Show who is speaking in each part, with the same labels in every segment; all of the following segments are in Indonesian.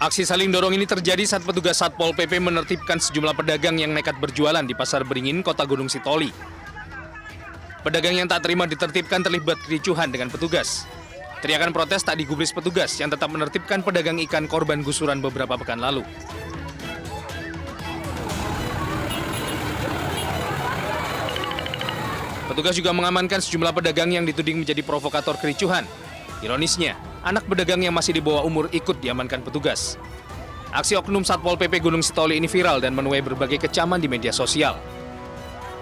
Speaker 1: Aksi saling dorong ini terjadi saat petugas Satpol PP menertibkan sejumlah pedagang yang nekat berjualan di Pasar Beringin, Kota Gunung Sitoli. Pedagang yang tak terima ditertibkan terlibat kericuhan dengan petugas. Teriakan protes tak digubris petugas yang tetap menertibkan pedagang ikan korban gusuran beberapa pekan lalu. Petugas juga mengamankan sejumlah pedagang yang dituding menjadi provokator kericuhan. Ironisnya, anak pedagang yang masih di bawah umur ikut diamankan petugas. Aksi oknum Satpol PP Gunung Sitoli ini viral dan menuai berbagai kecaman di media sosial.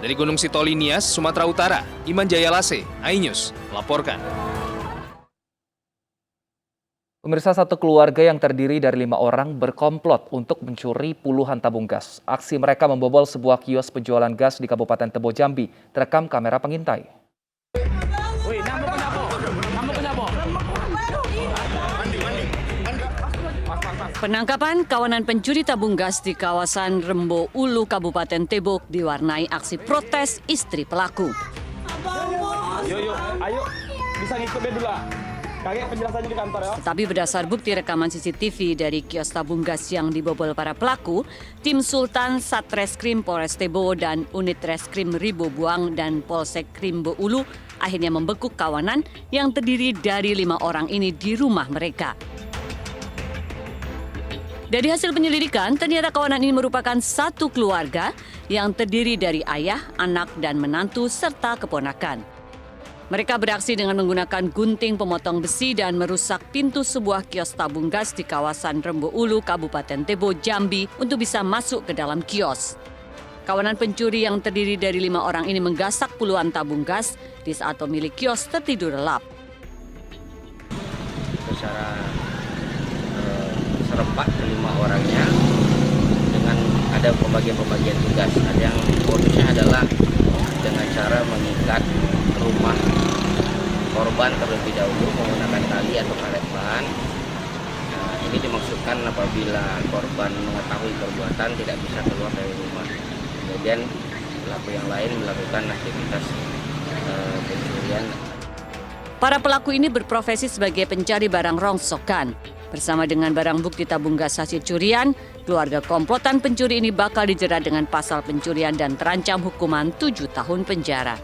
Speaker 1: Dari Gunung Sitoli, Nias, Sumatera Utara, Iman Jayalase, iNews melaporkan.
Speaker 2: Pemirsa, satu keluarga yang terdiri dari 5 orang berkomplot untuk mencuri puluhan tabung gas. Aksi mereka membobol sebuah kios penjualan gas di Kabupaten Tebo, Jambi, terekam kamera pengintai.
Speaker 3: Penangkapan kawanan pencuri tabung gas di kawasan Rembo Ulu, Kabupaten Tebo diwarnai aksi protes istri pelaku.
Speaker 4: Ayo, bisa ngikut dulu lah. Kakek penjelasannya di kantor ya.
Speaker 3: Tetapi berdasar bukti rekaman CCTV dari kios tabung gas yang dibobol para pelaku, tim Sultan Satreskrim Polres Tebo dan unit Reskrim Ribo Buang dan Polsek Rimbo Ulu akhirnya membekuk kawanan yang terdiri dari 5 orang ini di rumah mereka. Dari hasil penyelidikan, ternyata kawanan ini merupakan satu keluarga yang terdiri dari ayah, anak, dan menantu serta keponakan. Mereka beraksi dengan menggunakan gunting pemotong besi dan merusak pintu sebuah kios tabung gas di kawasan Rembo Ulu, Kabupaten Tebo, Jambi untuk bisa masuk ke dalam kios. Kawanan pencuri yang terdiri dari 5 orang ini menggasak puluhan tabung gas di saat pemilik kios tertidur lelap.
Speaker 5: Secara serempak kelima orangnya dengan ada pembagian tugas. Ada yang modusnya adalah dengan cara mengikat rumah korban terlebih dahulu menggunakan tali atau karet ban. Nah, ini dimaksudkan apabila korban mengetahui perbuatan tidak bisa keluar dari rumah. Kemudian pelaku yang lain melakukan aktivitas pencurian.
Speaker 3: Para pelaku ini berprofesi sebagai pencari barang rongsokan. Bersama dengan barang bukti tabung gas hasil curian, keluarga komplotan pencuri ini bakal dijerat dengan pasal pencurian dan terancam hukuman 7 tahun penjara.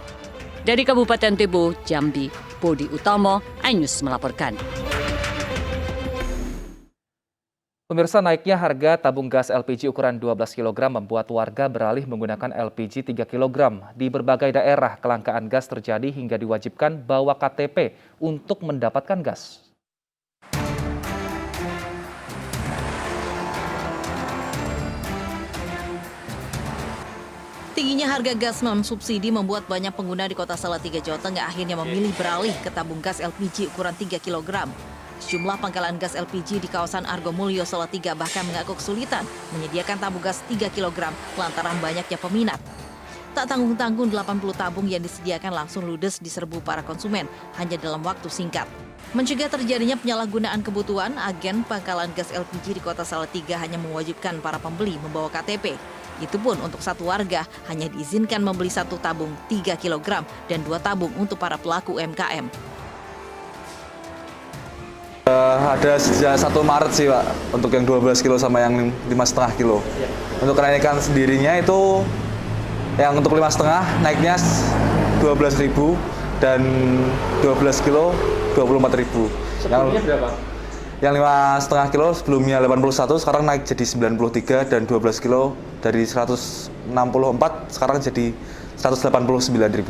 Speaker 3: Dari Kabupaten Tebo, Jambi, Bodi Utomo, iNews melaporkan.
Speaker 2: Pemirsa, naiknya harga tabung gas LPG ukuran 12 kg membuat warga beralih menggunakan LPG 3 kg. Di berbagai daerah, kelangkaan gas terjadi hingga diwajibkan bawa KTP untuk mendapatkan gas.
Speaker 6: Tingginya harga gas non-subsidi membuat banyak pengguna di Kota Salatiga, Jawa Tengah akhirnya memilih beralih ke tabung gas LPG ukuran 3 kg. Sejumlah pangkalan gas LPG di kawasan Argomulyo, Salatiga bahkan mengaku kesulitan menyediakan tabung gas 3 kg lantaran banyaknya peminat. Tak tanggung-tanggung 80 tabung yang disediakan langsung ludes diserbu para konsumen hanya dalam waktu singkat. Mencegah terjadinya penyalahgunaan kebutuhan, agen pangkalan gas LPG di Kota Salatiga hanya mewajibkan para pembeli membawa KTP. Itu pun untuk satu warga hanya diizinkan membeli 1 tabung 3 kg dan 2 tabung untuk para pelaku UMKM.
Speaker 7: Ada sejak 1 Maret sih Pak, untuk yang 12 kilo sama yang 5,5 kilo. Untuk kenaikan sendirinya itu yang untuk 5,5 naiknya 12.000 dan 12 kilo 24.000.
Speaker 4: Sebelumnya berapa?
Speaker 7: Yang 5,5 kilo sebelumnya 81, sekarang naik jadi 93, dan 12 kilo dari 164 sekarang jadi 189.000.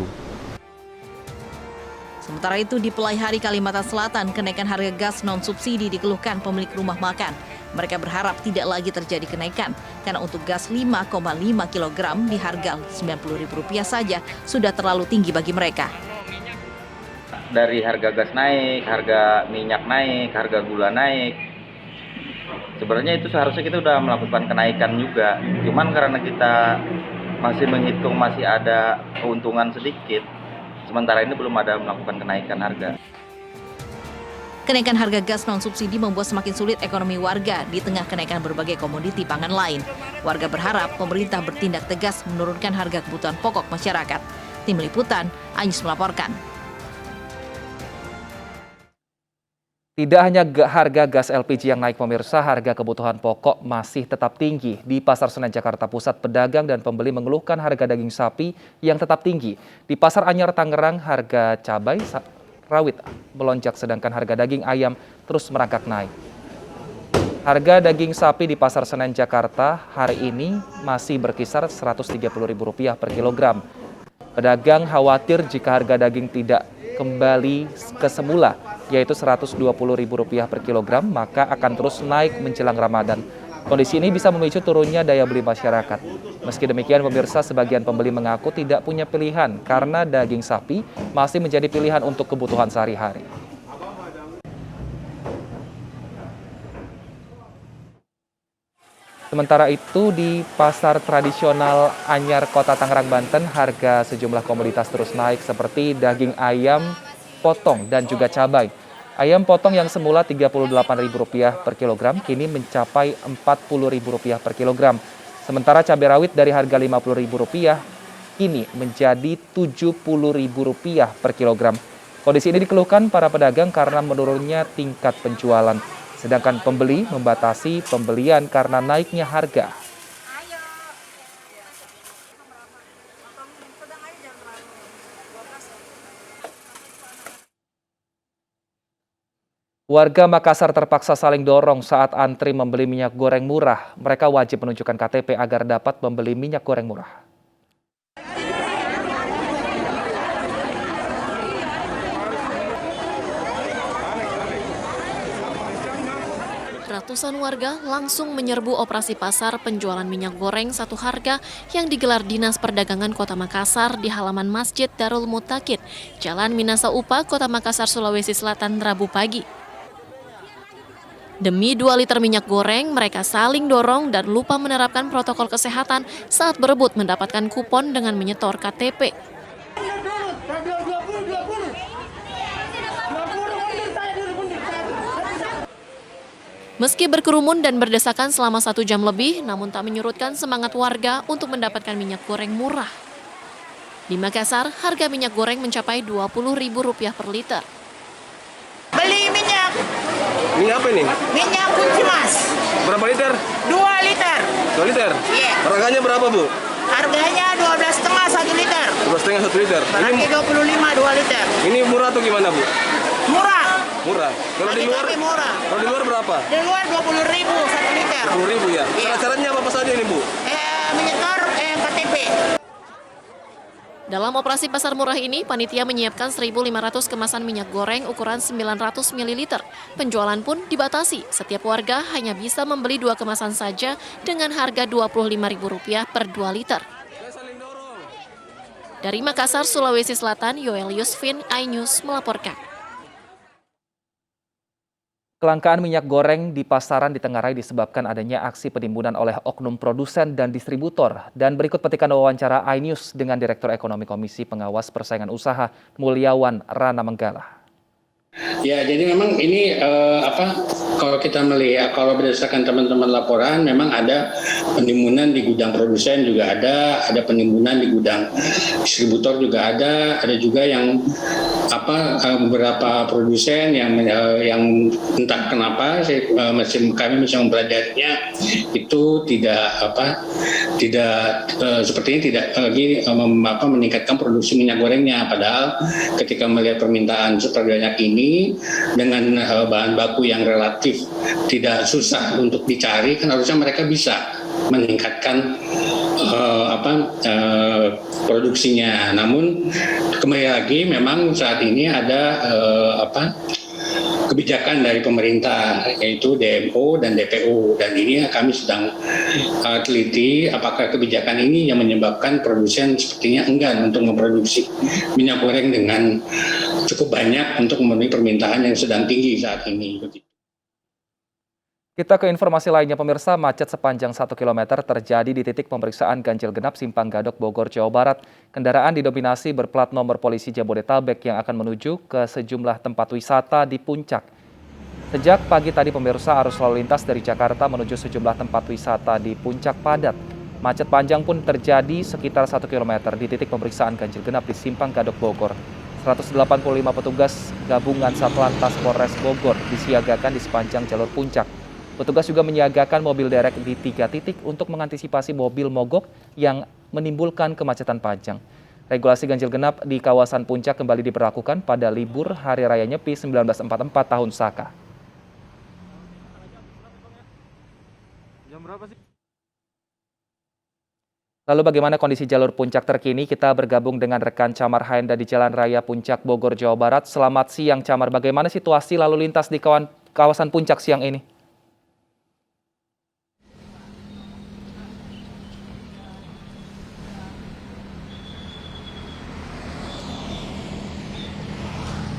Speaker 6: Sementara itu di Pelai Hari Kalimantan Selatan, kenaikan harga gas non-subsidi dikeluhkan pemilik rumah makan. Mereka berharap tidak lagi terjadi kenaikan, karena untuk gas 5,5 kg di harga Rp90.000 saja sudah terlalu tinggi bagi mereka.
Speaker 5: Dari harga gas naik, harga minyak naik, harga gula naik. Sebenarnya itu seharusnya kita udah melakukan kenaikan juga. Cuman karena kita masih menghitung masih ada keuntungan sedikit, sementara ini belum ada melakukan kenaikan harga.
Speaker 6: Kenaikan harga gas non-subsidi membuat semakin sulit ekonomi warga di tengah kenaikan berbagai komoditi pangan lain. Warga berharap pemerintah bertindak tegas menurunkan harga kebutuhan pokok masyarakat. Tim Liputan, iNews melaporkan.
Speaker 2: Tidak hanya harga gas LPG yang naik pemirsa, harga kebutuhan pokok masih tetap tinggi. Di Pasar Senen Jakarta Pusat, pedagang dan pembeli mengeluhkan harga daging sapi yang tetap tinggi. Di Pasar Anyar Tangerang, harga cabai rawit melonjak sedangkan harga daging ayam terus merangkak naik. Harga daging sapi di Pasar Senen Jakarta hari ini masih berkisar Rp130.000 per kilogram. Pedagang khawatir jika harga daging tidak kembali ke semula, yaitu Rp120.000 per kilogram, maka akan terus naik menjelang Ramadan. Kondisi ini bisa memicu turunnya daya beli masyarakat. Meski demikian, pemirsa, sebagian pembeli mengaku tidak punya pilihan karena daging sapi masih menjadi pilihan untuk kebutuhan sehari-hari. Sementara itu, di pasar tradisional Anyar Kota Tangerang, Banten, harga sejumlah komoditas terus naik seperti daging ayam potong dan juga cabai. Ayam potong yang semula Rp38.000 per kilogram kini mencapai Rp40.000 per kilogram. Sementara cabai rawit dari harga Rp50.000 kini menjadi Rp70.000 per kilogram. Kondisi ini dikeluhkan para pedagang karena menurunnya tingkat penjualan. Sedangkan pembeli membatasi pembelian karena naiknya harga. Warga Makassar terpaksa saling dorong saat antri membeli minyak goreng murah. Mereka wajib menunjukkan KTP agar dapat membeli minyak goreng murah.
Speaker 8: Ratusan warga langsung menyerbu operasi pasar penjualan minyak goreng satu harga yang digelar Dinas Perdagangan Kota Makassar di halaman Masjid Darul Mutakid, Jalan Minasa Upa, Kota Makassar, Sulawesi Selatan, Rabu pagi. Demi 2 liter minyak goreng, mereka saling dorong dan lupa menerapkan protokol kesehatan saat berebut mendapatkan kupon dengan menyetor KTP. Meski berkerumun dan berdesakan selama 1 jam lebih, namun tak menyurutkan semangat warga untuk mendapatkan minyak goreng murah. Di Makassar, harga minyak goreng mencapai Rp20.000 per liter.
Speaker 9: Beli minyak.
Speaker 4: Minyak apa ini?
Speaker 9: Minyak kunci mas.
Speaker 4: Berapa liter?
Speaker 9: 2 liter.
Speaker 4: 2 liter?
Speaker 9: Iya.
Speaker 4: Harganya berapa, Bu?
Speaker 9: Harganya 12,5 1 liter.
Speaker 4: 2,5 1 liter.
Speaker 9: Berarti 25 2 liter.
Speaker 4: Ini murah atau gimana, Bu?
Speaker 9: Murah.
Speaker 4: Murah. Kalau di
Speaker 9: Bagi
Speaker 4: luar?
Speaker 9: kami murah.
Speaker 4: Kalau di luar berapa?
Speaker 9: Di luar 20.000 1 liter.
Speaker 4: 10.000 ya.
Speaker 9: Iya.
Speaker 4: Syaratnya apa saja ini, Bu?
Speaker 9: Menyetor KTP.
Speaker 8: Dalam operasi pasar murah ini, panitia menyiapkan 1.500 kemasan minyak goreng ukuran 900 ml. Penjualan pun dibatasi. Setiap warga hanya bisa membeli 2 kemasan saja dengan harga Rp25.000 per 2 liter. Dari Makassar, Sulawesi Selatan, Yoel Yusfin, iNews melaporkan.
Speaker 2: Kelangkaan minyak goreng di pasaran ditengarai disebabkan adanya aksi penimbunan oleh oknum produsen dan distributor. Dan berikut petikan wawancara iNews dengan Direktur Ekonomi Komisi Pengawas Persaingan Usaha, Mulyawan Rana Menggala.
Speaker 10: Ya, jadi memang ini kalau kita melihat, kalau berdasarkan teman-teman laporan, memang ada penimbunan di gudang produsen juga ada penimbunan di gudang distributor juga ada juga yang beberapa produsen yang entah kenapa kami masih mempelajarinya itu tidak sepertinya tidak lagi meningkatkan produksi minyak gorengnya, padahal ketika melihat permintaan seperti banyak ini dengan bahan baku yang relatif tidak susah untuk dicari, kan harusnya mereka bisa meningkatkan produksinya. Namun kembali lagi memang saat ini ada kebijakan dari pemerintah, yaitu DMO dan DPO, dan ini kami sedang teliti apakah kebijakan ini yang menyebabkan produsen sepertinya enggan untuk memproduksi minyak goreng dengan cukup banyak untuk memenuhi permintaan yang sedang tinggi saat ini.
Speaker 2: Kita ke informasi lainnya, pemirsa. Macet sepanjang 1 km terjadi di titik pemeriksaan ganjil genap Simpang Gadok, Bogor, Jawa Barat. Kendaraan didominasi berplat nomor polisi Jabodetabek yang akan menuju ke sejumlah tempat wisata di puncak. Sejak pagi tadi, pemirsa, arus lalu lintas dari Jakarta menuju sejumlah tempat wisata di puncak padat. Macet panjang pun terjadi sekitar 1 km di titik pemeriksaan ganjil genap di Simpang Gadok, Bogor. 185 petugas gabungan Satlantas Polres Bogor disiagakan di sepanjang jalur puncak. Petugas juga menyiagakan mobil derek di 3 titik untuk mengantisipasi mobil mogok yang menimbulkan kemacetan panjang. Regulasi ganjil genap di kawasan puncak kembali diberlakukan pada libur Hari Raya Nyepi 1944 tahun Saka. Lalu bagaimana kondisi jalur puncak terkini? Kita bergabung dengan rekan Camar Haenda di Jalan Raya Puncak Bogor, Jawa Barat. Selamat siang Camar, bagaimana situasi lalu lintas di kawasan puncak siang ini?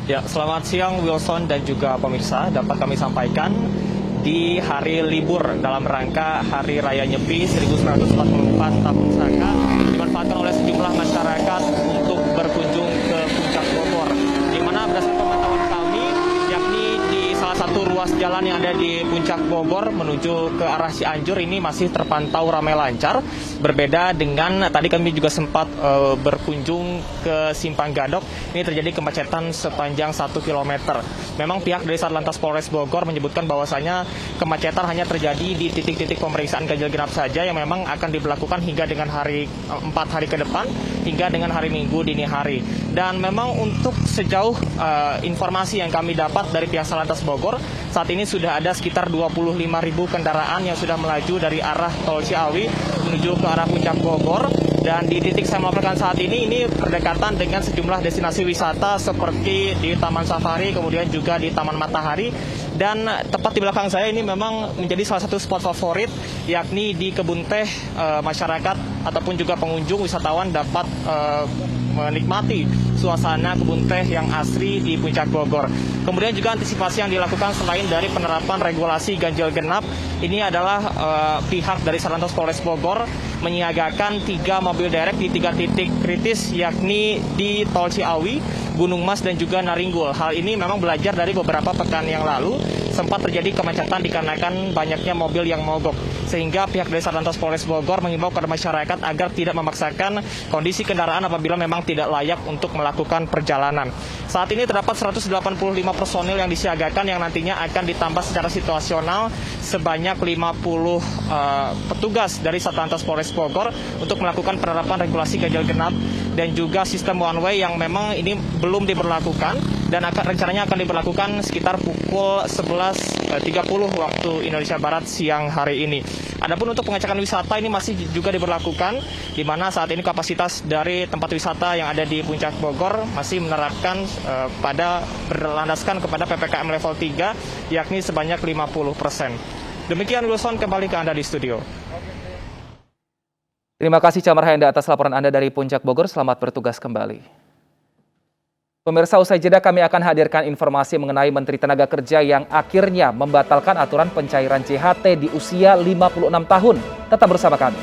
Speaker 11: Ya, selamat siang Wilson dan juga pemirsa. Dapat kami sampaikan di hari libur dalam rangka Hari Raya Nyepi 1944 tahun Saka dimanfaatkan oleh sejumlah masyarakat untuk berkunjung ke Puncak Bogor. Di mana berdasarkan pemantauan kami, yakni di salah satu ruas jalan yang ada di Puncak Bogor menuju ke arah Cianjur ini masih terpantau ramai lancar. Berbeda dengan tadi kami juga sempat berkunjung ke Simpang Gadok, ini terjadi kemacetan sepanjang 1 km. Memang pihak dari Satlantas Polres Bogor menyebutkan bahwasanya kemacetan hanya terjadi di titik-titik pemeriksaan ganjil genap saja yang memang akan diberlakukan hingga dengan 4 hari ke depan, hingga dengan hari Minggu dini hari. Dan memang untuk sejauh informasi yang kami dapat dari pihak Satlantas Bogor, saat ini sudah ada sekitar 25.000 kendaraan yang sudah melaju dari arah Tol Ciawi menuju ke arah Puncak Bogor. Dan di titik saya melaporkan saat ini berdekatan dengan sejumlah destinasi wisata seperti di Taman Safari, kemudian juga di Taman Matahari. Dan tepat di belakang saya ini memang menjadi salah satu spot favorit, yakni di Kebun Teh. Masyarakat ataupun juga pengunjung wisatawan dapat menikmati suasana kebun teh yang asri di Puncak Bogor. Kemudian juga antisipasi yang dilakukan selain dari penerapan regulasi ganjil genap, ini adalah pihak dari Satlantas Polres Bogor menyiagakan 3 mobil derek di 3 titik kritis, yakni di Tol Ciawi, Gunung Mas, dan juga Naringgul. Hal ini memang belajar dari beberapa pekan yang lalu sempat terjadi kemacetan dikarenakan banyaknya mobil yang mogok. Sehingga pihak dari Satlantas Polres Bogor mengimbau kepada masyarakat agar tidak memaksakan kondisi kendaraan apabila memang tidak layak untuk melakukan perjalanan. Saat ini terdapat 185 personil yang disiagakan yang nantinya akan ditambah secara situasional sebanyak 50 petugas dari Satlantas Polres Bogor untuk melakukan penerapan regulasi ganjil genap dan juga sistem one way yang memang ini belum diberlakukan dan rencananya akan diberlakukan sekitar pukul 11.30 waktu Indonesia Barat siang hari ini. Adapun untuk pengecekan wisata ini masih juga diberlakukan, di mana saat ini kapasitas dari tempat wisata yang ada di Puncak Bogor masih menerapkan berlandaskan kepada PPKM level 3, yakni sebanyak 50%. Demikian Wilson, kembali ke Anda di studio.
Speaker 2: Terima kasih Camar Haenda atas laporan Anda dari Puncak Bogor. Selamat bertugas kembali. Pemirsa, usai jeda kami akan hadirkan informasi mengenai Menteri Tenaga Kerja yang akhirnya membatalkan aturan pencairan JHT di usia 56 tahun. Tetap bersama kami.